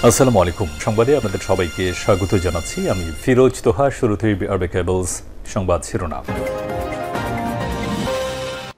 আসসালামু আলাইকুম। সংবাদে আপনাদের সবাইকে স্বাগত জানাচ্ছি। আমি ফিরোজ তোহা। শুরুতেই আরবে কেবলস সংবাদ শিরোনাম।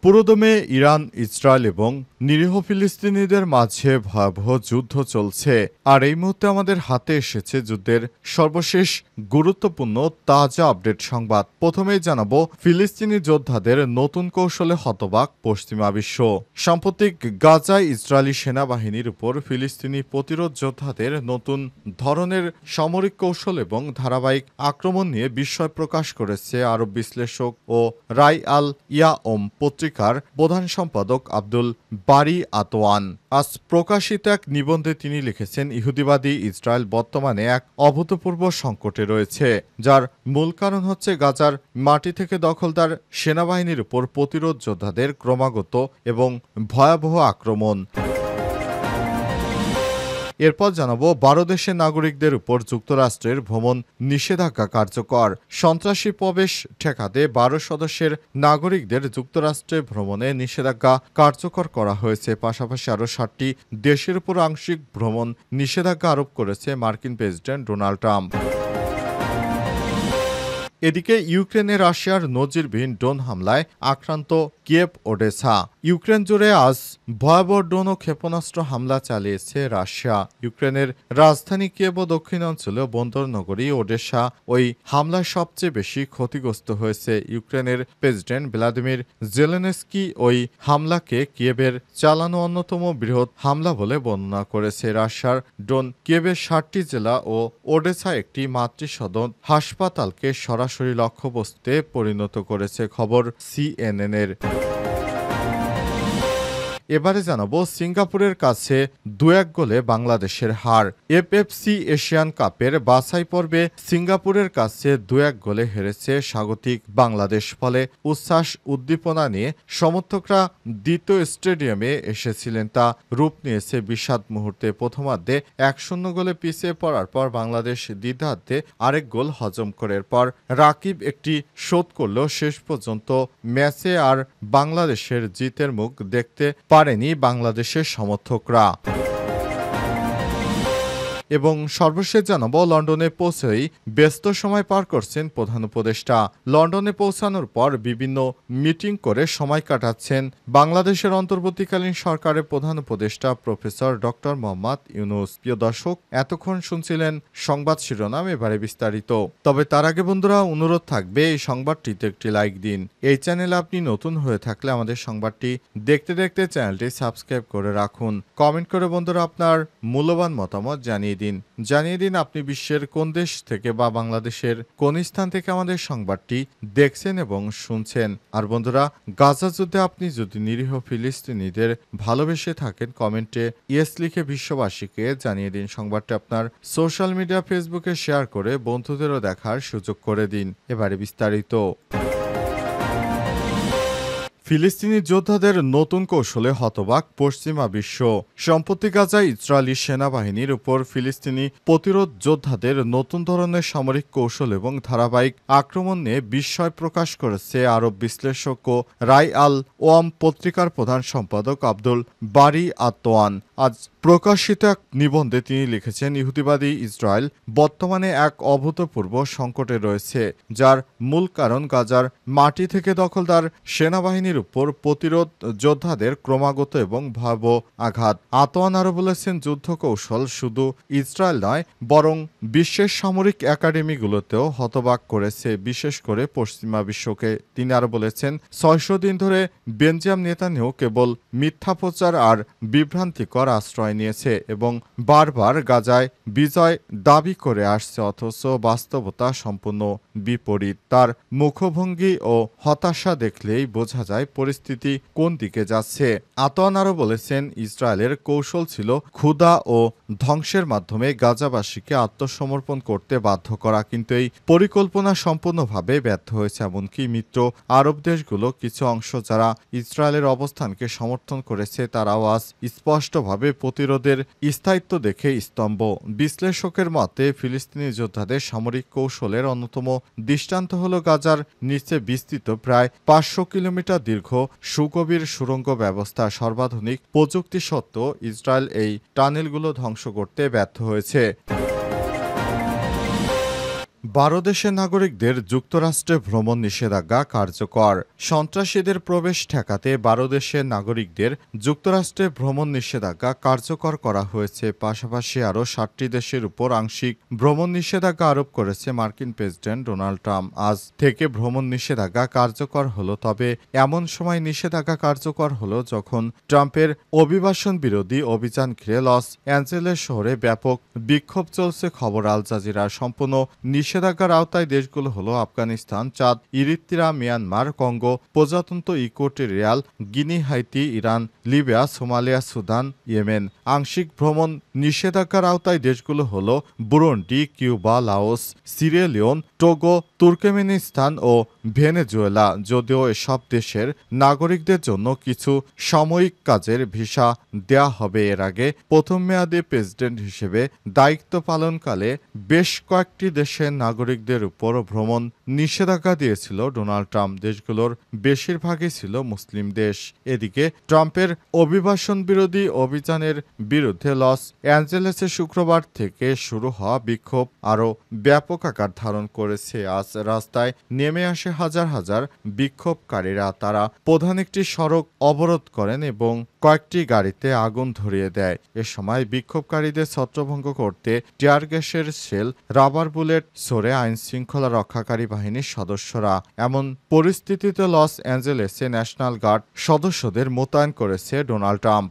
পুরোদমে ইরান, ইসরায়েল এবং নিরীহ ফিলিস্তিনিদের মাঝে ভয়াবহ যুদ্ধ চলছে। আর এই মুহূর্তে আমাদের হাতে এসেছে যুদ্ধের সর্বশেষ গুরুত্বপূর্ণ তাজা আপডেট সংবাদ। প্রথমেই জানাবো ফিলিস্তিনি যোদ্ধাদের নতুন কৌশলে হতবাক পশ্চিমা বিশ্ব। সাম্প্রতিক গাজায় ইসরায়েলি সেনাবাহিনীর উপর ফিলিস্তিনি প্রতিরোধ যোদ্ধাদের নতুন ধরনের সামরিক কৌশল এবং ধারাবাহিক আক্রমণ নিয়ে বিস্ময় প্রকাশ করেছে আরব বিশ্লেষক ও রাই আল ইয়াওম পত্রিকার প্রধান সম্পাদক আব্দুল বারি আতওয়ান। আজ প্রকাশিত এক নিবন্ধে তিনি লিখেছেন, ইহুদিবাদী ইসরায়েল বর্তমানে এক অভূতপূর্ব সংকটে রয়েছে, যার মূল কারণ হচ্ছে গাজার মাটি থেকে দখলদার সেনাবাহিনীর উপর প্রতিরোধ যোদ্ধাদের ক্রমাগত এবং ভয়াবহ আক্রমণ। এরপর জানাবো 12 দেশের নাগরিকদের উপর যুক্তরাষ্ট্রের ভ্রমণ নিষেধাজ্ঞা কার্যকর। সন্ত্রাসী প্রবেশ ঠেকাতে 12 সদস্যের নাগরিকদের যুক্তরাষ্ট্রে ভ্রমণে নিষেধাজ্ঞা কার্যকর করা হয়েছে। পাশাপাশি আরও 7টি দেশের উপর আংশিক ভ্রমণ নিষেধাজ্ঞা আরোপ করেছে মার্কিন প্রেসিডেন্ট ডোনাল্ড ট্রাম্প। এদিকে ইউক্রেনে রাশিয়ার নজিরবিহীন ড্রোন হামলায় আক্রান্ত কিয়েভ, ওডেসা। ইউক্রেন জুড়ে আজ ভয়াবহ ড্রোন ও ক্ষেপণাস্ত্র হামলা চালিয়েছে রাশিয়া। ইউক্রেনের রাজধানী কিয়েভ ও দক্ষিণাঞ্চলীয় বন্দর নগরী ওডেসা ওই হামলায় সবচেয়ে বেশি ক্ষতিগ্রস্ত হয়েছে। ইউক্রেনের প্রেসিডেন্ট ভ্লাদিমির জেলেনস্কি ওই হামলাকে কিয়েভের চালানো অন্যতম বৃহৎ হামলা বলে বর্ণনা করেছে। রাশিয়ার ড্রোন কিয়েভের 7টি জেলা ও ওডেসা একটি মাতৃসদন হাসপাতালকে সরাসরি লক্ষ্যবস্তুতে পরিণত করেছে, খবর সিএনএন-এর। এবারে জানাবো সিঙ্গাপুরের কাছে 2-1 গোলে বাংলাদেশের হার। এফএফসি এশিয়ান কাপের বাছাই পর্বে সিঙ্গাপুরের কাছে 2-1 গোলে হেরেছে স্বাগতিক বাংলাদেশ। ফলে উচ্ছ্বাস উদ্দীপনা নিয়ে সমর্থকরা দ্বিতীয় স্টেডিয়ামে এসেছিলেন, তা রূপ নিয়েছে বিষাদ মুহূর্তে। প্রথমার্ধে 1-0 গোলে পিছিয়ে পড়ার পর বাংলাদেশ দ্বিতীয়ার্ধে আরেক গোল হজম করে পর রাকিব একটি শোধ করলেও শেষ পর্যন্ত ম্যাচে আর বাংলাদেশের জিতের মুখ দেখতে পারেনি বাংলাদেশের সমর্থকরা। এবং সর্বশেষ জানাবো লন্ডনে পৌঁছেই ব্যস্ত সময় পার করছেন প্রধান উপদেষ্টা। লন্ডনে পৌঁছানোর পর বিভিন্ন মিটিং করে সময় কাটাচ্ছেন বাংলাদেশের অন্তর্বর্তীকালীন সরকারের প্রধান উপদেষ্টা প্রফেসর ডক্টর মোহাম্মদ ইউনূস। প্রিয় দর্শক, এতক্ষণ শুনছিলেন সংবাদ শিরোনাম, এবারে বিস্তারিত। তবে তার আগে বন্ধুরা অনুরোধ থাকবে এই সংবাদটিতে একটি লাইক দিন। এই চ্যানেলে আপনি নতুন হয়ে থাকলে আমাদের সংবাদটি দেখতে দেখতে চ্যানেলটি সাবস্ক্রাইব করে রাখুন। কমেন্ট করে বন্ধুরা আপনার মূল্যবান মতামত জানিয়ে দিন আপনি বিশ্বের কোন দেশ থেকে বা বাংলাদেশের কোন স্থান থেকে আমাদের সংবাদটি দেখছেন এবং শুনছেন। আর বন্ধুরা, গাজা যুদ্ধে আপনি যদি নিরীহ ফিলিস্তিনিদের ভালোবেসে থাকেন, কমেন্টে ইয়েস লিখে বিশ্ববাসীকে জানিয়ে দিন। সংবাদটি আপনার সোশ্যাল মিডিয়া ফেসবুকে শেয়ার করে বন্ধুদেরও দেখার সুযোগ করে দিন। এবারে বিস্তারিত। ফিলিস্তিনি যোদ্ধাদের নতুন কৌশলে হতবাক পশ্চিমা বিশ্ব। সম্প্রতি গাজায় ইসরায়েলি সেনাবাহিনীর উপর ফিলিস্তিনি প্রতিরোধ যোদ্ধাদের নতুন ধরনের সামরিক কৌশল এবং ধারাবাহিক আক্রমণ নিয়ে বিস্ময় প্রকাশ করেছে আরব বিশ্লেষক ও রাই আল ওয়াম পত্রিকার প্রধান সম্পাদক আব্দুল বারি আতওয়ান। আজ প্রকাশিত এক নিবন্ধে তিনি লিখেছেন, ইহুদিবাদী ইসরায়েল বর্তমানে এক অভূতপূর্ব সংকটে রয়েছে, যার মূল কারণ গাজার মাটি থেকে দখলদার সেনাবাহিনীর উপর প্রতিরোধ যোদ্ধাদের ক্রমাগত এবং ভয়াবহ আঘাত। আতওয়ান আরও বলেছেন, যুদ্ধ কৌশল শুধু ইসরায়েল নয়, বরং বিশ্বের সামরিক একাডেমিগুলোতেও হতবাক করেছে, বিশেষ করে পশ্চিমা বিশ্বকে। তিনি আরও বলেছেন, 600 দিন ধরে বেনজামিন নেতানিয়াহু কেবল মিথ্যা প্রচার আর বিভ্রান্তিকর আশ্রয় নিয়েছে এবং বারবার গাজায় বিজয় দাবি করে আসছে, অথচ বাস্তবতা সম্পূর্ণ বিপরীত। তার মুখভঙ্গি ও হতাশা দেখলেই বোঝা যায় পরিস্থিতি কোন দিকে যাচ্ছে। আতওয়ান আরও বলেছেন, ইসরায়েলের কৌশল ছিল ক্ষুধা ও ধ্বংসের মাধ্যমে গাজাবাসীকে আত্মসমর্পণ করতে বাধ্য করা, কিন্তু এই পরিকল্পনা সম্পূর্ণভাবে ব্যর্থ হয়েছে। এমনকি মিত্র আরব দেশগুলো কিছু অংশ যারা ইসরায়েলের অবস্থানকে সমর্থন করেছে, তারাও আজ স্পষ্টভাবে প্রতিরোধের স্থায়িত্ব দেখে স্তম্ভ। বিশ্লেষকের মতে ফিলিস্তিনি যোদ্ধাদের সামরিক কৌশলের অন্যতম দৃষ্টান্ত হল গাজার নিচে বিস্তৃত প্রায় 500 কিলোমিটার দীর্ঘ দীর্ঘ সুগভীর সুড়ঙ্গ ব্যবস্থা সর্বাধুনিক প্রযুক্তি সত্ত্বেও ইসরায়েল এই টানেলগুলো ধ্বংস করতে ব্যর্থ হয়েছে। 12 দেশের নাগরিকদের যুক্তরাষ্ট্রে ভ্রমণ নিষেধাজ্ঞা কার্যকর। সন্ত্রাসীদের প্রবেশ ঠেকাতে 12 দেশের নাগরিকদের যুক্তরাষ্ট্রে ভ্রমণ নিষেধাজ্ঞা কার্যকর করা হয়েছে। পাশাপাশি আরও 7টি দেশের উপর আংশিক ভ্রমণ নিষেধাজ্ঞা আরোপ করেছে মার্কিন প্রেসিডেন্ট ডোনাল্ড ট্রাম্প। আজ থেকে ভ্রমণ নিষেধাজ্ঞা কার্যকর হলো। তবে এমন সময় নিষেধাজ্ঞা কার্যকর হলো যখন ট্রাম্পের অভিবাসন বিরোধী অভিযান ঘিরে লস অ্যাঞ্জেলেস শহরে ব্যাপক বিক্ষোভ চলছে। খবর আল জাজিরা। সম্পূর্ণ নিষেধাজ্ঞার আওতায় দেশগুলো হলো Afghanistan, Chad, Eritrea, Myanmar, Congo প্রজাতন্ত্র, Equatorial Guinea, Haiti, Iran, Libya, Somalia, Sudan, Yemen. আংশিক ভ্রমণ নিষেধাজ্ঞার আওতায় দেশগুলো হলো Burundi, Cuba, Laos, Sierra Leone, Togo, Turkmenistan ও ভেনেজুয়েলা। যদিও এসব দেশের নাগরিকদের জন্য কিছু সাময়িক কাজের ভিসা দেয়া হবে। এর আগে প্রথম মেয়াদে প্রেসিডেন্ট হিসেবে দায়িত্ব পালনকালে বেশ কয়েকটি দেশের নাগরিকদের উপর ভ্রমণ নিষেধাজ্ঞা দিয়েছিল ডোনাল্ড ট্রাম্প। দেশগুলোর বেশিরভাগই ছিল মুসলিম দেশ। এদিকে ট্রাম্পের অভিবাসন বিরোধী অভিযানের বিরুদ্ধে লস অ্যাঞ্জেলেসে শুক্রবার থেকে শুরু হওয়া বিক্ষোভ আরও ব্যাপক আকার ধারণ করেছে। আজ রাস্তায় নেমে আসে হাজার হাজার বিক্ষোভকারীরা। তারা প্রধান একটি সড়ক অবরোধ করেন এবং কয়েকটি গাড়িতে আগুন ধরিয়ে দেয়। এ সময় বিক্ষোভকারীদের ছত্রভঙ্গ করতে টিয়ার গ্যাসের শেল, রাবার বুলেট ছোড়ে আইন শৃঙ্খলা রক্ষাকারী বাহিনীর সদস্যরা। এমন পরিস্থিতিতে লস অ্যাঞ্জেলেসে ন্যাশনাল গার্ড সদস্যদের মোতায়েন করেছে ডোনাল্ড ট্রাম্প।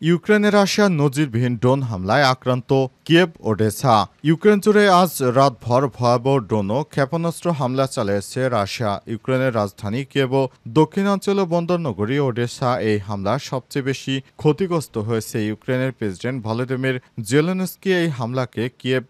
ইউক্রেনে রাশিয়ার নজিরবিহীন ড্রোন হামলায় আক্রান্ত কিয়েভ, ওডেসা। ইউক্রেন জুড়ে আজ রাতভর ভয়াবহ ড্রোন ও ক্ষেপণাস্ত্র হামলা চালিয়েছে রাশিয়া। ইউক্রেনের রাজধানী কিয়েভ ও দক্ষিণাঞ্চল বন্দরনগরী ওডেসা এই হামলার সবচেয়ে বেশি ক্ষতিগ্রস্ত হয়েছে। ইউক্রেনের প্রেসিডেন্ট ভলোদিমির জেলেনস্কি এই হামলাকে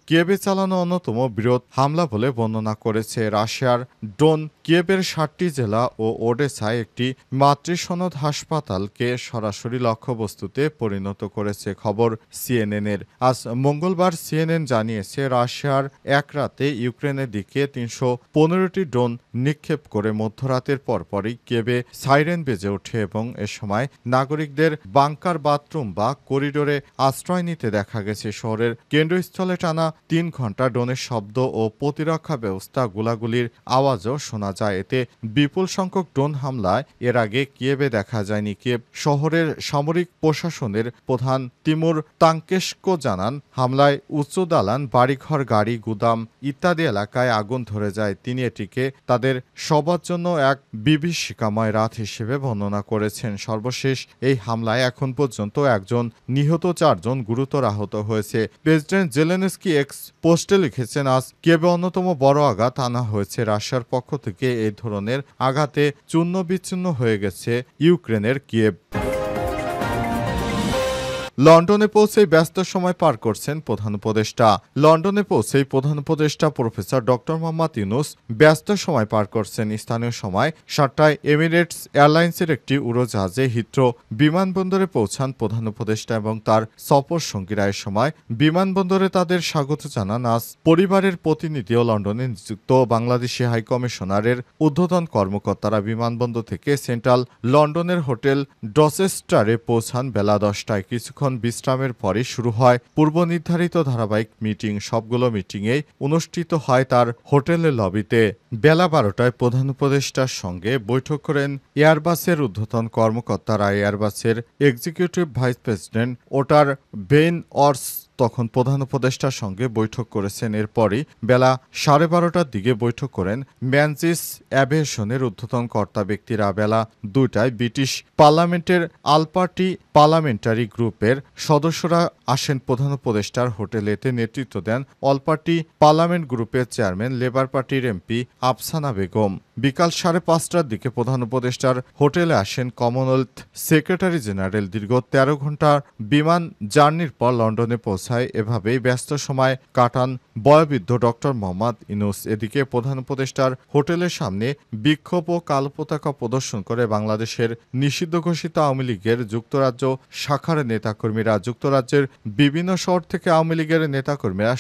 কিয়েভে চালানো অন্যতম বৃহৎ হামলা বলে বর্ণনা করেছে। রাশিয়ার ড্রোন কিয়েভের 7টি জেলা ও ওডেসায় একটি মাতৃসনদ হাসপাতালকে সরাসরি লক্ষ্যবস্তুতে পরিণত করেছে। খবর সিএনএনের। আজ মঙ্গলবার সিএনএন জানিয়েছে রাশিয়ার এক রাতে ইউক্রেনের দিকে 315টি ড্রোন নিক্ষেপ করে মধ্যরাতের পরপরই কিয়েভে সাইরেন বেজে ওঠে এবং এ সময় নাগরিকদের বাংকার, বাথরুম বা করিডোরে আশ্রয় নিতে দেখা গেছে। শহরের কেন্দ্রস্থলে টানা 3 ঘণ্টা ড্রোনের শব্দ ও প্রতিরক্ষা ব্যবস্থা গোলাগুলির আওয়াজও শোনা যায়। এতে বিপুল সংখ্যক ড্রোন হামলায় এর আগে কিয়েভে দেখা যায়নি। কিয়েভ শহরের সামরিক প্রশাসনের প্রধান তিমুর তাঙ্কেশকো জানান, হামলায় উচ্চ দালান, বাড়িঘর, গাড়ি, গুদাম ইত্যাদি এলাকায় আগুন ধরে যায়। তিনি এটিকে তাদের সবার জন্য এক বিভীষিকাময় রাত হিসেবে বর্ণনা করেছেন। সর্বশেষ এই হামলায় এখন পর্যন্ত একজন নিহত, 4 জন গুরুতর আহত হয়েছে। প্রেসিডেন্ট জেলেনস্কি এক্স পোস্টে লিখেছেন, আজ কিয়েভে অন্যতম বড় আঘাত আনা হয়েছে। রাশিয়ার পক্ষ থেকে এই ধরনের আঘাতে চূর্ণ বিচ্ছিন্ন হয়ে গেছে ইউক্রেনের কিয়েভ। লন্ডনে পৌঁছেই ব্যস্ত সময় পার করছেন প্রধান উপদেষ্টা। লন্ডনে পৌঁছেই প্রধান উপদেষ্টা প্রফেসর ডক্টর মোহাম্মদ ইউনূস ব্যস্ত সময় পার করছেন। স্থানীয় সময় 7টায় এমিরেটস এয়ারলাইন্সের একটি উড়োজাহাজে হিথ্রো বিমানবন্দরে পৌঁছান প্রধান উপদেষ্টা এবং তার সফর সঙ্গীরা। এ সময় বিমানবন্দরে তাদের স্বাগত জানান আজ পরিবারের প্রতিনিধি ও লন্ডনে নিযুক্ত বাংলাদেশি হাইকমিশনারের ঊর্ধ্বতন কর্মকর্তারা। বিমানবন্দর থেকে সেন্ট্রাল লন্ডনের হোটেল ডচেস্টারে পৌঁছান বেলা 10টায়। কিছুক্ষণ বিশ্রামের পরে শুরু হয় পূর্ব নির্ধারিত ধারাবাহিক মিটিং। সবগুলো মিটিংয়েই অনুষ্ঠিত হয় তার হোটেলের লবিতে। বেলা 12টায় প্রধান উপদেষ্টার সঙ্গে বৈঠক করেন এয়ারবাসের ঊর্ধ্বতন কর্মকর্তারা। এয়ারবাসের এক্সিকিউটিভ ভাইস প্রেসিডেন্ট ওটার বেইন অর্স তখন প্রধান উপদেষ্টার সঙ্গে বৈঠক করেছেন। এরপরই বেলা 12:30টার দিকে বৈঠক করেন ম্যানজিস অ্যাভিয়েশনের ঊর্ধ্বতন কর্তা ব্যক্তিরা। বেলা 2টায় ব্রিটিশ পার্লামেন্টের আলপার্টি পার্লামেন্টারি গ্রুপের সদস্যরা আসেন প্রধান উপদেষ্টার হোটেলে। এতে নেতৃত্ব দেন অল পার্টি পার্লামেন্ট গ্রুপের চেয়ারম্যান লেবার পার্টির এমপি আফসানা বেগম। বিকাল 5:30টার দিকে প্রধান উপদেষ্টার হোটেলে আসেন কমনওয়েলথ সেক্রেটারি জেনারেল। দীর্ঘ 13 ঘণ্টার বিমান জার্নির পর লন্ডনে পৌঁছায়। এভাবেই ব্যস্ত সময় কাটান বয়োবৃদ্ধ ডক্টর মোহাম্মদ ইউনূস। এদিকে প্রধান উপদেষ্টার হোটেলের সামনে বিক্ষোভ ও কালো পতাকা প্রদর্শন করে বাংলাদেশের নিষিদ্ধ ঘোষিত আওয়ামী লীগের যুক্তরাজ্য শাখার নেতাকর্মীরা। যুক্তরাজ্যের বিভিন্ন শহর থেকে আওয়ামী লীগের নেতাকর্মীরা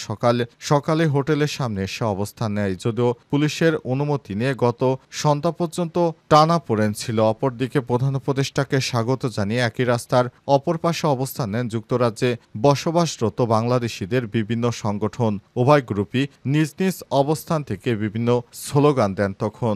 সকালে হোটেলের সামনে এসে অবস্থান নেয়। যদিও পুলিশের অনুমতি নিয়ে গত সন্ধ্যা পর্যন্ত টানাপোড়েন ছিল। অপরদিকে প্রধান উপদেষ্টাকে স্বাগত জানিয়ে একই রাস্তার অপর পাশে অবস্থান নেন যুক্তরাজ্যে বসবাসরত বাংলাদেশিদের বিভিন্ন সংগঠন। উভয় গ্রুপই নিজ নিজ অবস্থান থেকে বিভিন্ন স্লোগান দেন। তখন